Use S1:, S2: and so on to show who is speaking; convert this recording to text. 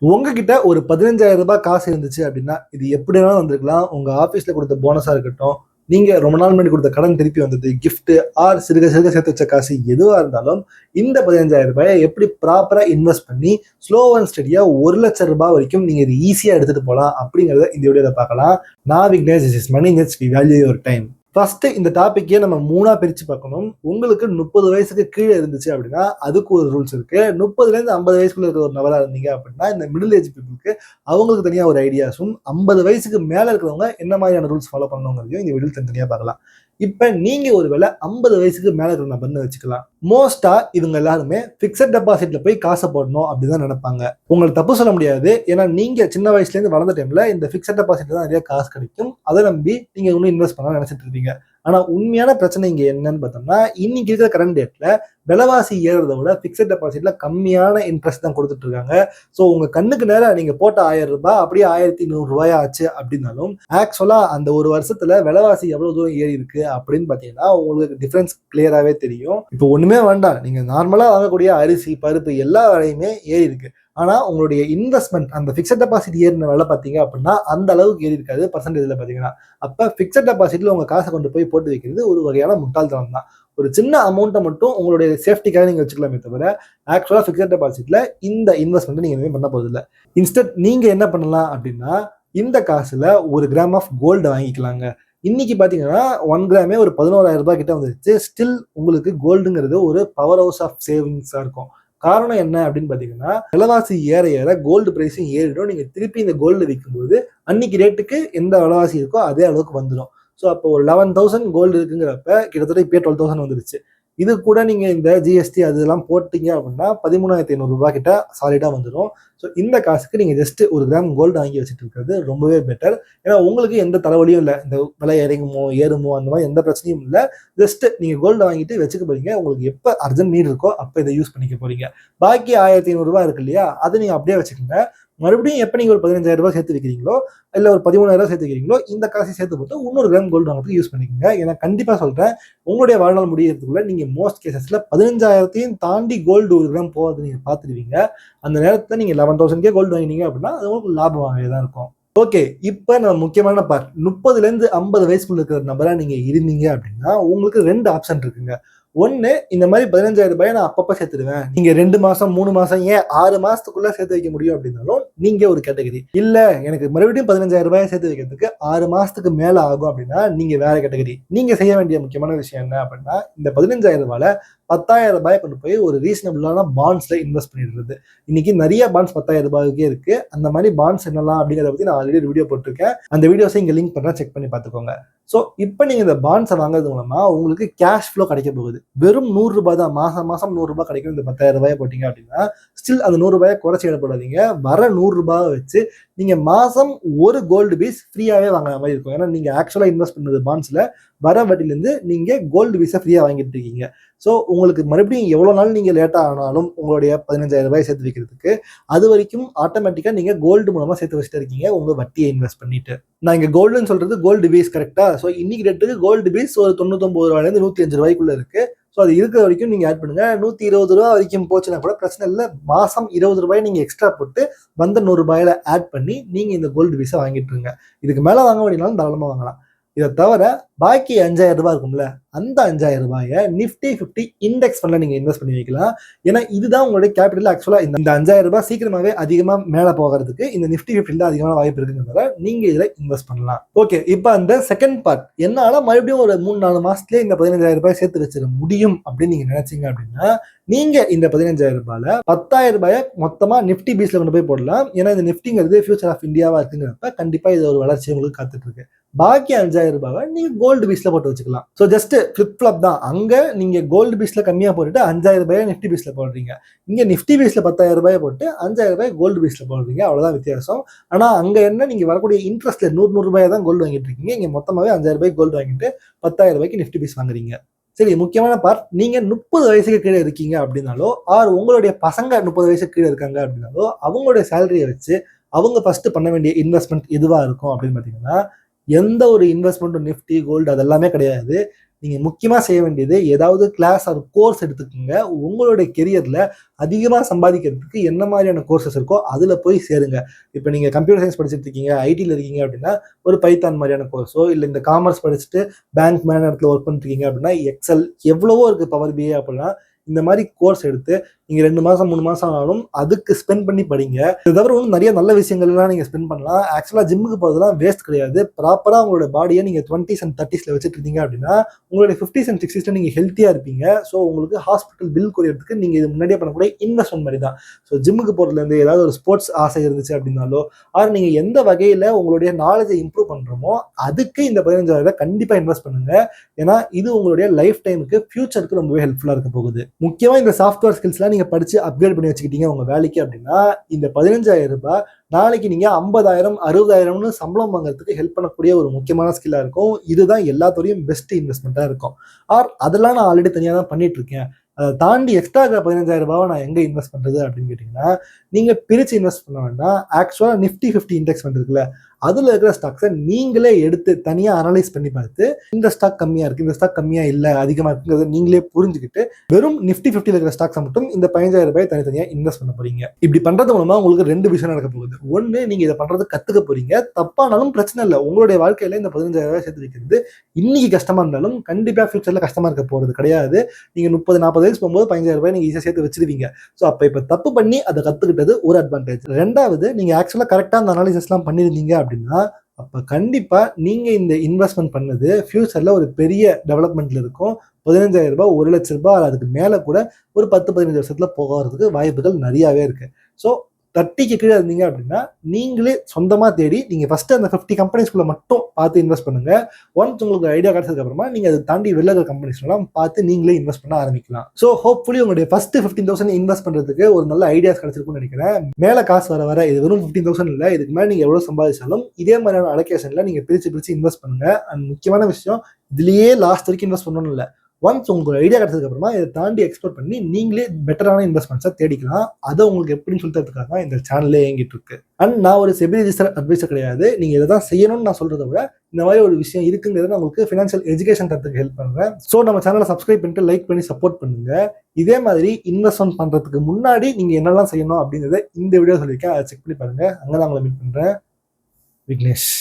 S1: உங்ககிட்ட ஒரு 15,000 ரூபாய் காசு இருந்துச்சு அப்படின்னா, இது எப்படி வேணாலும் வந்திருக்கலாம். உங்க ஆஃபீஸ்ல குடுத்த போனஸா இருக்கட்டும், நீங்க ரொம்ப நாள் முன்னாடி குடுத்த கடன் திருப்பி வந்தது, கிஃப்ட் ஆர் சிறுக சிறுக சேர்த்து வச்ச காசு எதுவா இருந்தாலும், இந்த 15,000 ரூபாய எப்படி ப்ராப்பரா இன்வெஸ்ட் பண்ணி, ஸ்லோ அண்ட் ஸ்டடியா ரூ. 1,00,000 வரைக்கும் நீங்க இது ஈஸியா எடுத்துட்டு போலாம் அப்படிங்கிறத இந்த வீடியோல பார்க்கலாம். நான் Vignesh, this is Money Nets, we value your time. First இந்த டாபிக்கே நம்ம 3ஆ பிரிச்சு பார்க்கணும். உங்களுக்கு 30 வயசுக்கு கீழ இருந்துச்சு அப்படின்னா, அதுக்கு ஒரு ரூல்ஸ் இருக்கு. 30லேருந்து 50 வயசுக்குள்ள இருக்கிற ஒரு நபரா இருந்தீங்க அப்படின்னா, இந்த மிடில் ஏஜ் பீப்புளுக்கு அவங்களுக்கு தனியா ஒரு ஐடியாஸும், 50 வயசுக்கு மேல இருக்கிறவங்க என்ன மாதிரியான ரூல்ஸ் ஃபாலோ பண்ணணுங்கிறதையும் இந்த வீடியோல தனித்தனியா பார்க்கலாம். இப்ப நீங்க ஒருவேளை 50 வயசுக்கு மேல இருக்கிற நபர்னு வச்சுக்கலாம். மோஸ்டா இவங்க எல்லாருமே பிக்ஸட் டெபாசிட்ல போய் காசை போடணும் அப்படிதான் நினைப்பாங்க. உங்களுக்கு தப்பு சொல்ல முடியாது. ஏன்னா நீங்க சின்ன வயசுல இருந்து வளர்ந்த டைம்ல இந்த பிக்ஸட் டெபாசிட்ல தான் நிறைய காசு கிடைக்கும். அதை நம்பி நீங்க இன்னும் இன்வெஸ்ட் பண்ணலாம் நினைச்சிட்டு இருக்கீங்க. ஆனா உண்மையான பிரச்சனை இங்க என்னன்னு பார்த்தோம்னா, இன்னைக்கு இருக்கிற கரண்ட் டேட்ல விலைவாசி ஏறதை விட பிக்ஸட் டெபாசிட்ல கம்மியான இன்ட்ரெஸ்ட் தான் கொடுத்துட்டு இருக்காங்க. ஸோ உங்க கண்ணுக்கு நேரம் நீங்க போட்ட 1000 ரூபாய் அப்படியே 1100 ரூபாய் ஆச்சு அப்படின்னாலும், ஆக்சுவலா அந்த ஒரு வருஷத்துல விலைவாசி எவ்வளவு தூரம் ஏறி இருக்கு அப்படின்னு பாத்தீங்கன்னா உங்களுக்கு டிஃபரன்ஸ் கிளியராகவே தெரியும். இப்போ ஒண்ணுமே வேண்டாம், நீங்க நார்மலா வாங்கக்கூடிய அரிசி, பருப்பு எல்லா விலையுமே ஏறி இருக்கு. ஆனா உங்களுடைய இன்வெஸ்ட்மெண்ட் அந்த பிக்ஸட் டெபாசிட் ஏறின வேலை பாத்தீங்க அப்படின்னா அந்த அளவுக்கு ஏறி இருக்காது பர்சன்டேஜ்ல பாத்தீங்கன்னா. அப்ப பிக்ஸட் டெபாசிட்ல உங்க காசை கொண்டு போய் போட்டு வைக்கிறது ஒரு வகையான முட்டாள்தனம் தான். ஒரு சின்ன அமௌண்ட்டை மட்டும் உங்களுடைய சேஃப்டிக்காக நீங்க வச்சுக்கலாமே தவிர, ஆக்சுவலா பிக்ஸட் டெபாசிட்ல இந்த இன்வெஸ்ட்மெண்ட் நீங்க எதுவுமே பண்ண போறது இல்லை. இன்ஸ்டன்ட் நீங்க என்ன பண்ணலாம் அப்படின்னா, இந்த காசுல 1 கிராம் ஆஃப் கோல்டு வாங்கிக்கலாங்க. இன்னைக்கு பாத்தீங்கன்னா 1 கிராமே ஒரு 11,000 ரூபாய் கிட்ட வந்துருச்சு. ஸ்டில் உங்களுக்கு கோல்டுங்கிறது ஒரு பவர் ஹவுஸ் ஆஃப் சேவிங்ஸா இருக்கும். காரணம் என்ன அப்படின்னு பாத்தீங்கன்னா, விலைவாசி ஏற ஏற கோல்டு பிரைஸும் ஏறிடும். நீங்க திருப்பி இந்த கோல்டு விற்கும்போது அன்னைக்கு ரேட்டுக்கு எந்த விலைவாசி இருக்கோ அதே அளவுக்கு வந்துடும். ஸோ அப்போ ஒரு 11,000 கோல்டு இருக்குங்கிறப்ப கிட்டத்தட்ட இப்போ 12,000 வந்துருச்சு. இது கூட நீங்க இந்த ஜிஎஸ்டி அதெல்லாம் போட்டீங்க அப்படின்னா 13,500 ரூபாய் கிட்ட சாலிடா வந்துடும். ஸோ இந்த காசுக்கு நீங்க ஜஸ்ட் 1 கிராம் கோல்டு வாங்கி வச்சுட்டு இருக்கிறது ரொம்பவே பெட்டர். ஏன்னா உங்களுக்கு எந்த தலைவலியும் இல்லை. இந்த விலை இறங்குமோ ஏறுமோ அந்த மாதிரி எந்த பிரச்சனையும் இல்லை. ஜஸ்ட் நீங்க கோல்டு வாங்கிட்டு வச்சுக்க போறீங்க. உங்களுக்கு எப்போ அர்ஜென்ட் நீட் இருக்கோ அப்போ இதை யூஸ் பண்ணிக்க போறீங்க. பாக்கி 1,500 ரூபாய் இருக்கு இல்லையா, அதை நீங்க அப்படியே வச்சுக்கோங்க. மறுபடியும் எப்போ நீங்க ஒரு 15,000 ரூபாய் சேர்த்து வைக்கிறீங்களோ இல்லை ஒரு 13,000 ரூபாய் சேர்த்து வைக்கிறீங்களோ, இந்த காசை சேர்த்து போட்டு 300 கிராம் கோல்டு வாங்குறதுக்கு யூஸ் பண்ணிக்கோங்க. ஏன்னா கண்டிப்பா சொல்றேன், உங்களுடைய வாழ்நாள் முடியறதுக்குள்ள நீங்க மோஸ்ட் கேசஸ்ல 15,000 தாண்டி கோல்டு 1 கிராம் போகிறது நீங்க பார்த்துருவீங்க. அந்த நேரத்தில் நீங்க 11,000 கோல்டு வாங்கினீங்க அப்படின்னா அது உங்களுக்கு லாபம் வாங்கவே தான் இருக்கும். ஓகே, இப்போ நம்ம முக்கியமான பார்ட், 30லேருந்து 50 வயசுக்குள்ள இருக்கிற நபரா நீங்க இருந்தீங்க அப்படின்னா உங்களுக்கு 2 ஆப்ஷன் இருக்குங்க. ஒன்னு, இந்த மாதிரி 15,000 ரூபாய் நான் அப்பப்ப சேர்த்துடுவேன். நீங்க 2 மாசம் 3 மாசம் ஏன் 6 மாசத்துக்குள்ள சேர்த்து வைக்க முடியும் அப்படின்னாலும் நீங்க ஒரு கேட்டகரி. இல்ல எனக்கு மறுபடியும் 15,000 ரூபாய் சேர்த்து வைக்கிறதுக்கு 6 மாசத்துக்கு மேல ஆகும் அப்படின்னா நீங்க வேற கேட்டகரி. நீங்க செய்ய வேண்டிய முக்கியமான விஷயம் என்ன அப்படின்னா, இந்த 15,000 ரூபாயில 10,000 ரூபாய் கொண்டு போய் ஒரு ரீசனபிளான பாண்ட்ஸ்ல இன்வெஸ்ட் பண்ணிடுறது. இன்னைக்கு நிறைய பாண்ட்ஸ் 10,000 ரூபாய்க்கே இருக்கு. அந்த மாதிரி பாண்ட்ஸ் என்னலாம் அப்படிங்கிறத பத்தி நான் ஆல்ரெடி வீடியோ போட்டிருக்கேன். அந்த வீடியோஸை இங்க லிங்க் பண்றேன், செக் பண்ணி பார்த்துக்கோங்க. ஸோ இப்போ நீங்க இந்த பாண்ட்ஸை வாங்குறது மூலமா உங்களுக்கு கேஷ் ஃப்ளோ கிடைக்க போகுது. வெறும் 100 ரூபாய் தான், மாசம் 100 ரூபாய் கிடைக்கும். இந்த 10,000 ரூபாய் போட்டீங்க அப்படின்னா ஸ்டில் அந்த 100 ரூபாயை குறைச்சி இடப்படாதீங்க. வர 100 ரூபாயை வச்சு நீங்க மாசம் ஒரு கோல்டு பீஸ் ஃப்ரீயாவே வாங்குற மாதிரி இருக்கும். ஏன்னா நீங்க ஆக்சுவலா இன்வெஸ்ட் பண்ணது பாண்ட்ஸ்ல வர வட்டிலேருந்து நீங்க கோல்டு பீஸை ஃப்ரீயா வாங்கிட்டு இருக்கீங்க. ஸோ உங்களுக்கு மறுபடியும் எவ்வளோ நாள் நீங்கள் லேட்டாக ஆனாலும் உங்களுடைய 15,000 ரூபாய் சேர்த்து வைக்கிறதுக்கு அது வரைக்கும் ஆட்டோமேட்டிக்காக நீங்கள் கோல்டு மூலமாக சேர்த்து வச்சுட்டு இருக்கீங்க உங்கள் வட்டியை இன்வெஸ்ட் பண்ணிட்டு. நான் இங்கே கோல்டுன்னு சொல்றது கோல்டு பீஸ் கரெக்டா? ஸோ இன்னைக்கு ரேட்டுக்கு கோல்டு பீஸ் ஒரு 99 ரூபாயிலேருந்து 105 ரூபாய்க்குள்ள இருக்கு. ஸோ அது இருக்கிற வரைக்கும் நீங்கள் ஆட் பண்ணுங்க. 120 ரூபா வரைக்கும் போச்சுன்னா கூட பிரச்சனை இல்லை. மாசம் 20 ரூபாய் நீங்கள் எக்ஸ்ட்ரா போட்டு வந்த 100 ரூபாயில ஆட் பண்ணி நீங்கள் இந்த கோல்டு பீஸை வாங்கிட்டு இருங்க. இதுக்கு மேலே வாங்க வேண்டியனாலும் தாராளமாக வாங்கலாம். இதை தவிர பாக்கி 5,000 ரூபாய் இருக்கும்ல, அந்த 5,000 ரூபாயை நிஃப்டி 50 இண்டெக்ஸ் ஃபண்ட்ல நீங்க இன்வெஸ்ட் பண்ணி வைக்கலாம். ஏன்னா இதுதான் உங்களுடைய கேபிட்டல். ஆக்சுவலா இந்த 5,000 ரூபாய் சீக்கிரமாவே அதிகமா மேல போகிறதுக்கு இந்த நிஃப்டி 50 அதிகமான வாய்ப்பு இருக்குங்கிறத நீங்க இதுல இன்வெஸ்ட் பண்ணலாம். ஓகே, இப்போ அந்த செகண்ட் பார்ட், என்னால மறுபடியும் ஒரு 3-4 மாசத்துலயே இந்த 15,000 ரூபாய் சேர்த்து வச்சிட முடியும் அப்படின்னு நீங்க நினைச்சீங்க அப்படின்னா, நீங்க இந்த 15,000 ரூபாயில 10,000 ரூபாயை மொத்தமா நிஃப்டி பீஸ்ல கொண்டு போய் போடலாம். ஏன்னா இந்த நிஃப்டிங்கிறது ஃபியூச்சர் ஆஃப் இந்தியாவா இருக்குங்கிறப்ப கண்டிப்பா இது ஒரு வளர்ச்சி உங்களுக்கு காத்துட்டு இருக்கு. பாக்கி 5,000 ரூபாவை நீங்க கோல்டு பீஸ்ல போட்டு வச்சுக்கலாம். ஸோ ஜஸ்ட் ஃபிளிப் ஃப்ளாப் தான். அங்க நீங்க கோல்டு பீஸ்ல கம்மியா போட்டுட்டு 5,000 ரூபாய் நிஃப்டி பீஸ்ல போடுறீங்க. இங்க நிஃப்டி பீஸ்ல 10,000 ரூபாய் போட்டு 5,000 ரூபாய் கோல்டு பீஸ்ல போடுறீங்க. அவ்வளவுதான் வித்தியாசம். ஆனா அங்க என்ன, நீங்க வரக்கூடிய இன்ட்ரெஸ்ட்ல 100 ரூபாய் தான் கோல்டு வாங்கிட்டு இருக்கீங்க. இங்க மொத்தமாவே 5,000 ரூபாய் கோல்டு வாங்கிட்டு 10,000 ரூபாய்க்கு நிஃப்டி பீஸ் வாங்குறீங்க. சரி, முக்கியமான பார்ட், நீங்க 30 வயசுக்கு கீழே இருக்கீங்க அப்படின்னாலோ ஆர் உங்களுடைய பசங்க 30 வயசுக்கு கீழே இருக்காங்க அப்படின்னாலோ அவங்களுடைய சேலரியை வச்சு அவங்க ஃபர்ஸ்ட் பண்ண வேண்டிய இன்வெஸ்ட்மெண்ட் எதுவா இருக்கும் அப்படின்னு பாத்தீங்கன்னா, எந்த ஒரு இன்வெஸ்ட்மெண்ட்டும் நிஃப்டி கோல்டு அதெல்லாமே கிடையாது. நீங்கள் முக்கியமாக செய்ய வேண்டியது ஏதாவது கிளாஸ் ஆர் கோர்ஸ் எடுத்துக்கோங்க. உங்களுடைய கெரியரில் அதிகமாக சம்பாதிக்கிறதுக்கு என்ன மாதிரியான கோர்சஸ் இருக்கோ அதில் போய் சேருங்க. இப்போ நீங்கள் கம்ப்யூட்டர் சயின்ஸ் படிச்சுட்டு இருக்கீங்க, ஐடியில் இருக்கீங்க அப்படின்னா ஒரு பைத்தான் மாதிரியான கோர்ஸோ, இல்லை இந்த காமர்ஸ் படிச்சுட்டு பேங்க் மேன இடத்துல ஒர்க் பண்ணிருக்கீங்க அப்படின்னா எக்ஸல் எவ்வளவோ இருக்குது, பவர் பிஏ அப்படின்னா இந்த மாதிரி கோர்ஸ் எடுத்து நீங்கள் 2 மாதம் 3 மாதம் ஆனாலும் அதுக்கு ஸ்பெண்ட் பண்ணி படிங்க. இதை தவிர இன்னும் நிறைய நல்ல விஷயங்கள்லாம் நீங்கள் ஸ்பெண்ட் பண்ணலாம். ஆக்சுவலாக ஜிம்முக்கு போகிறதுலாம் வேஸ்ட் கிடையாது. ப்ராப்பராக உங்களோட பாடியை நீங்கள் 20s and 30s வச்சுட்டு இருந்தீங்க அப்படின்னா உங்களுடைய 50s and 60s நீங்கள் ஹெல்த்தியாக இருப்பீங்க. ஸோ உங்களுக்கு ஹாஸ்பிட்டல் பில் குறையிறதுக்கு நீங்கள் இது முன்னாடியே பண்ணக்கூடிய இன்வெஸ்ட்மெண்ட் மாதிரி தான். ஸோ ஜிம்முக்கு போகிறதுலேருந்து ஏதாவது ஒரு ஸ்போர்ட்ஸ் ஆசை இருந்துச்சு அப்படின்னாலோ, ஆர் நீங்கள் எந்த வகையில் உங்களுடைய நாலேஜை இம்ப்ரூவ் பண்ணுறோமோ அதுக்கு இந்த 15,000 கண்டிப்பாக இன்வெஸ்ட் பண்ணுங்க. ஏன்னா இது உங்களுடைய லைஃப் டைமுக்கு ஃபியூச்சருக்கு ரொம்பவே ஹெல்ப்ஃபுல்லாக இருக்க போகுது. முக்கியமாக இந்த சாஃப்ட்வேர் ஸ்கில்ஸ்லாம் நீங்கள் படித்து அப்கிரேட் பண்ணி வச்சுக்கிட்டீங்க உங்கள் வேலைக்கு அப்படின்னா இந்த 15,000 நாளைக்கு நீங்கள் 50,000 60,000ன்னு சம்பளம் வாங்குறதுக்கு ஹெல்ப் பண்ணக்கூடிய ஒரு முக்கியமான ஸ்கில்லாக இருக்கும். இதுதான் எல்லாத்தோடையும் பெஸ்ட் இன்வெஸ்ட்மெண்ட்டாக இருக்கும். ஆர் அதெல்லாம் நான் ஆல்ரெடி தனியாக தான் பண்ணிட்டு இருக்கேன், அதை தாண்டி எக்ஸ்ட்ரா 15,000 நான் எங்கே இன்வெஸ்ட் பண்ணுறது அப்படின்னு கேட்டிங்கன்னா, நீங்கள் பிரித்து இன்வெஸ்ட் பண்ண வேண்டாம். ஆக்சுவலாக Nifty 50 இண்டெக்ஸ் இருக்குல்ல, அதில் இருக்கிற ஸ்டாக்ஸை நீங்களே எடுத்து தனியாக அனலைஸ் பண்ணி பார்த்து இந்த ஸ்டாக் கம்மியாக இருக்குது, இந்த ஸ்டாக் கம்மியாக இல்லை, அதிகமாக இருக்குங்கிறத நீங்களே புரிஞ்சுக்கிட்டு வெறும் Nifty 50 இருக்கிற ஸ்டாக்ஸை மட்டும் இந்த 15,000 தனித்தனியாக இன்வெஸ்ட் பண்ண போறீங்க. இப்படி பண்ணுறது மூலமாக உங்களுக்கு 2 விஷயம் நடக்க போகுது. ஒன்று, நீங்கள் இதை பண்ணுறது கற்றுக்க போறீங்க. தப்பானாலும் பிரச்சனை இல்லை, உங்களுடைய வாழ்க்கையில் இந்த 15,000 சேர்த்து வைக்கிறது இன்னைக்கு கஷ்டமாக இருந்தாலும் கண்டிப்பாக ஃபியூச்சரில் கஷ்டமாக இருக்க போகிறது கிடையாது. நீங்கள் 30-40 வயசு போகும்போது 15,000 நீங்கள் ஈஸியாக சேர்த்து வச்சிருவீங்க. ஸோ அப்போ இப்போ தப்பு பண்ணி அதை கற்றுக்கிட்டது ஒரு அட்வான்டேஜ். ரெண்டாவது, நீங்கள் ஆக்சுவலாக கரெக்டாக அந்த அனாலிசிஸ்லாம் பண்ணியிருந்தீங்க அப்படின்னா அப்போ கண்டிப்பாக நீங்கள் இந்த இன்வெஸ்ட்மெண்ட் பண்ணது ஃபியூச்சரில் ஒரு பெரிய டெவலப்மெண்ட்டில் இருக்கும். 15,000 1,00,000 அதுக்கு மேலே கூட ஒரு 10-15 வருஷத்தில் போகிறதுக்கு வாய்ப்புகள் நிறையாவே இருக்குது. ஸோ 30க்கு கீழே இருந்தீங்க அப்படின்னா நீங்களே சொந்தமாக தேடி நீங்கள் ஃபஸ்ட்டு அந்த 50 கம்பெனிஸ்குள்ளே மட்டும் பார்த்து இன்வெஸ்ட் பண்ணுங்கள். ஒன்ஸ் உங்களுக்கு ஐடியா கிடைச்சதுக்கு அப்புறமா நீங்கள் அதை தாண்டி வெளில இருக்கிற கம்பெனிஸ்லாம் பார்த்து நீங்களே இன்வெஸ்ட் பண்ண ஆரம்பிக்கலாம். ஸோ ஹோப்ஃபுல்லி உங்களுடைய ஃபஸ்ட்டு 15,000 இன்வெஸ்ட் பண்ணுறதுக்கு ஒரு நல்ல ஐடியாஸ் கிடைச்சிருக்கும்னு நினைக்கிறேன். மேலே காசு வர இது வெறும் 15,000 இல்லை, இதுக்கு மேலே நீங்கள் எவ்வளோ சம்பாதிச்சாலும் இதே மாதிரியான அலோகேஷனில் நீங்கள் பிரித்து இன்வெஸ்ட் பண்ணுங்கள். அண்ட் முக்கியமான விஷயம், இதுலேயே லாஸ்ட் வரைக்கும் இன்வெஸ்ட் பண்ணணும் இல்லை, ஒன்ஸ் உங்களுக்கு ஐடியா கிடைச்சதுக்கு அப்புறமா இதை தாண்டி எக்ஸ்ப்ளோர் பண்ணி நீங்களே பெட்டரான இன்வெஸ்ட்மெண்ட்ஸை தேடிக்கலாம். அதை உங்களுக்கு எப்படின்னு சொல்லிட்டு இந்த சேனல்லே இயங்கிட்டு இருக்கு. அண்ட் நான் ஒரு செபி ரெஜிஸ்டர் அட்வைசர் கிடையாது. நீங்க இதை தான் செய்யணும்னு நான் சொல்றதை விட இந்த மாதிரி ஒரு விஷயம் இருக்குங்கிறத நான் உங்களுக்கு ஃபினான்ஷியல் எஜுகேஷன் தரத்துக்கு ஹெல்ப் பண்ணுறேன். ஸோ நம்ம சேனலை சப்ஸ்கிரைப் பண்ணிட்டு லைக் பண்ணி சப்போர்ட் பண்ணுங்க. இதே மாதிரி இன்வெஸ்ட்மெண்ட் பண்றதுக்கு முன்னாடி நீங்க என்னெல்லாம் செய்யணும் அப்படிங்கிறத இந்த வீடியோ சொல்லியிருக்கேன், அதை செக் பண்ணி பாருங்க. அங்கே தான் உங்களை மீட் பண்றேன். விக்னேஷ்.